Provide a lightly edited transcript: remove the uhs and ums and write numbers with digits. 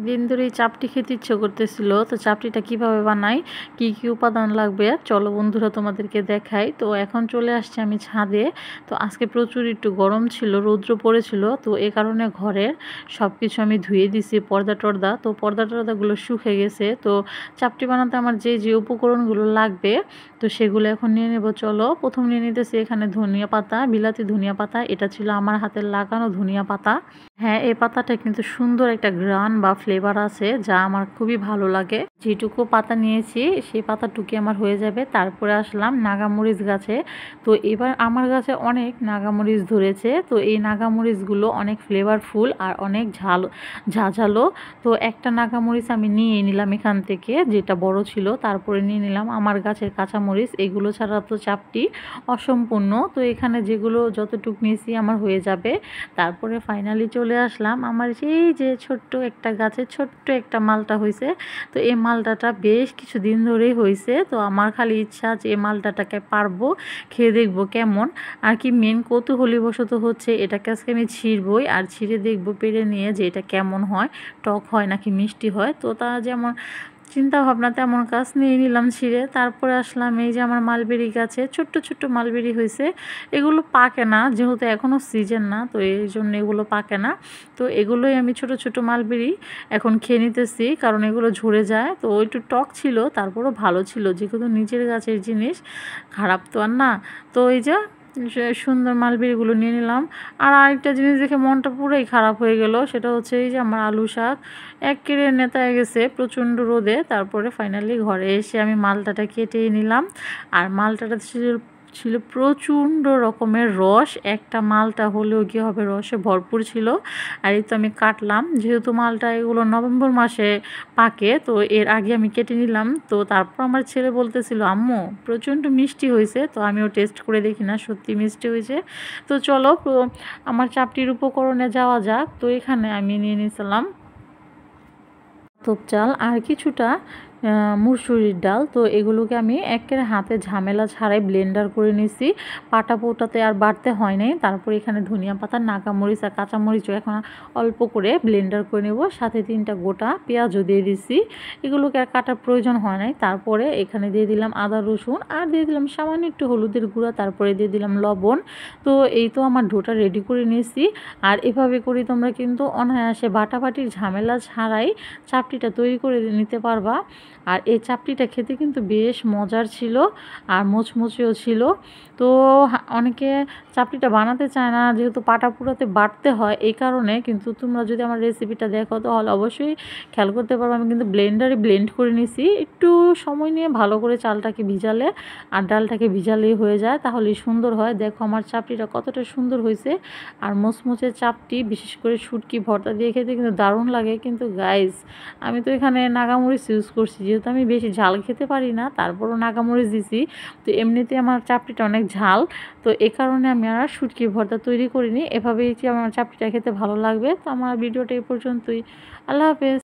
দিন ধরেই চাপটি খেতে ইচ্ছে করতেছিল। তো চাপটিটা কিভাবে বানাই, কি কি উপাদান লাগবে চলো বন্ধুরা তোমাদেরকে দেখাই। তো এখন চলে আসছি আমি ছাদে। তো আজকে প্রচুর একটু গরম ছিল, রৌদ্র পড়েছিল, তো এই কারণে ঘরের সব কিছু আমি ধুয়ে দিছি, পর্দা টর্দা। তো পর্দা টর্দাগুলো শুকিয়ে গেছে। তো চাপটি বানাতে আমার যে যে উপকরণগুলো লাগবে তো সেগুলো এখন নিয়ে নেব। চলো প্রথম নিয়ে নিতেছি এখানে ধনিয়া পাতা, বিলাতি ধনিয়া পাতা। এটা ছিল আমার হাতের লাগানো ধনিয়া পাতা। হ্যাঁ, এই পাতাটা কিন্তু সুন্দর একটা ঘ্রাণ বা ফ্লেভার আছে যা আমার খুবই ভালো লাগে। যেটুকু পাতা নিয়েছি সেই পাতাটুকু আমার হয়ে যাবে। তারপরে আসলাম নাগামরিচ গাছে। তো এবার আমার গাছে অনেক নাগামরিচ ধরেছে। তো এই নাগামরিচগুলো অনেক ফ্লেভারফুল আর অনেক ঝাঝালো। তো একটা নাগামরিচ আমি নিয়ে নিলাম এখান থেকে, যেটা বড় ছিল। তারপরে নিয়ে নিলাম আমার গাছের কাঁচামরিচ। এগুলো ছাড়া তো চাপটি অসম্পূর্ণ। তো এখানে যেগুলো যতটুকু নিয়েছি আমার হয়ে যাবে। তারপরে ফাইনালি চলে আসলাম আমার সেই যে ছোট্ট একটা গাছে ছোট্ট একটা মালটা হয়েছে। তো এই মালটাটা বেশ কিছুদিন ধরেই হয়েছে। তো আমার খালি ইচ্ছা যে এই মালটাটাকে পারবো, খেয়ে দেখবো কেমন। আর কি মেন কৌতূহলীবশত হচ্ছে এটাকে আজকে আমি ছিঁড়বই, আর ছিঁড়ে দেখবো পেরে নিয়ে যে এটা কেমন হয়, টক হয় নাকি মিষ্টি হয়। তো তা যেমন চিন্তা ভাবনা তেমন কাজ নিয়ে নিলাম ছিঁড়ে। তারপরে আসলাম এই যে আমার মালবেরি গাছে ছোট্ট ছোট্ট মালবেরি হয়েছে। এগুলো পাকে না, যেহেতু এখনও সিজন না, তো এই জন্য এগুলো পাকে না। তো এগুলোই আমি ছোট ছোট মালবেরি এখন খেয়ে নিতেছি, কারণ এগুলো ঝরে যায়। তো একটু টক ছিল, তারপরও ভালো ছিল, যেহেতু নিজের গাছের জিনিস খারাপ তো আর না। তো এই যে সুন্দর মালবেরিগুলো নিয়ে নিলাম। আর আরেকটা জিনিস দেখে মনটা পুরোই খারাপ হয়ে গেল, সেটা হচ্ছে এই যে আমার আলু শাক একেবারে নেতায় গেছে প্রচণ্ড রোদে। তারপরে ফাইনালি ঘরে এসে আমি মালটাটা কেটেই নিলাম। আর মালটাটা ছিল প্রচণ্ড রকমের রস। একটা মালটা হলেও কি হবে, রসে ভরপুর ছিল। আর এই তো আমি কাটলাম, যেহেতু মালটা এগুলো নভেম্বর মাসে পাকে, তো এর আগে আমি কেটে নিলাম। তো তারপর আমার ছেলে বলতেছিল আম্মু প্রচণ্ড মিষ্টি হয়েছে। তো আমিও টেস্ট করে দেখি না, সত্যি মিষ্টি হয়েছে। তো চলো আমার চাপটির উপকরণে যাওয়া যাক। তো এখানে আমি নিয়ে নিয়েছিলাম আতপ চাল আর কিছুটা মুসুরির ডাল। তো এগুলোকে আমি একেবারে হাতে ঝামেলা ছাড়াই ব্লেন্ডার করে নিয়েছি, পাটা পোটাতে আর বাড়তে হয় নাই। তারপর এখানে ধনিয়া পাতা, নাগামরিচ আর কাঁচামরিচও এখন অল্প করে ব্লেন্ডার করে নেব। সাথে 3টা গোটা পেঁয়াজও দিয়ে দিছি, এগুলোকে আর কাটার প্রয়োজন হয় নাই। তারপরে এখানে দিয়ে দিলাম আদা রসুন, আর দিয়ে দিলাম সামান্য একটু হলুদের গুঁড়া, তারপরে দিয়ে দিলাম লবণ। তো এই তো আমার ডোটা রেডি করে নিয়েছি। আর এভাবে করে তোমরা কিন্তু অনায়াসে বাটাবাটির ঝামেলা ছাড়াই চাপটিটা তৈরি করে নিতে পারবা। আর এই চাপটিটা খেতে কিন্তু বেশ মজার ছিল আর মুচমুচেও ছিল। তো অনেকে চাপটিটা বানাতে চায় না, যেহেতু পাটা পুরাতে বাটতে হয়, এই কারণে। কিন্তু তোমরা যদি আমার রেসিপিটা দেখো তাহলে অবশ্যই খেয়াল করতে পারবো আমি কিন্তু ব্লেন্ডারে ব্লেন্ড করে নিছি। একটু সময় নিয়ে ভালো করে চালটাকে ভিজালে আর ডালটাকে ভিজালেই হয়ে যায়, তাহলেই সুন্দর হয়। দেখো আমার চাপটিটা কতটা সুন্দর হয়েছে। আর মুচমুচে চাপটি বিশেষ করে শুটকি ভর্তা দিয়ে খেতে কিন্তু দারুণ লাগে। কিন্তু গাইস আমি তো এখানে নাগামরিচ ইউজ করছি, যেহেতু আমি বেশি ঝাল খেতে পারি না, তারপরও নাগামরিচ দিছি। তো এমনিতে আমার চাপটিটা অনেক ঝাল, তো এ কারণে আমি আর শুটকি ভর্তা তৈরি করিনি। এভাবেই কি আমার চাপটিটা খেতে ভালো লাগবে। তো আমার ভিডিওটা এই পর্যন্তই। আল্লাহ হাফেজ।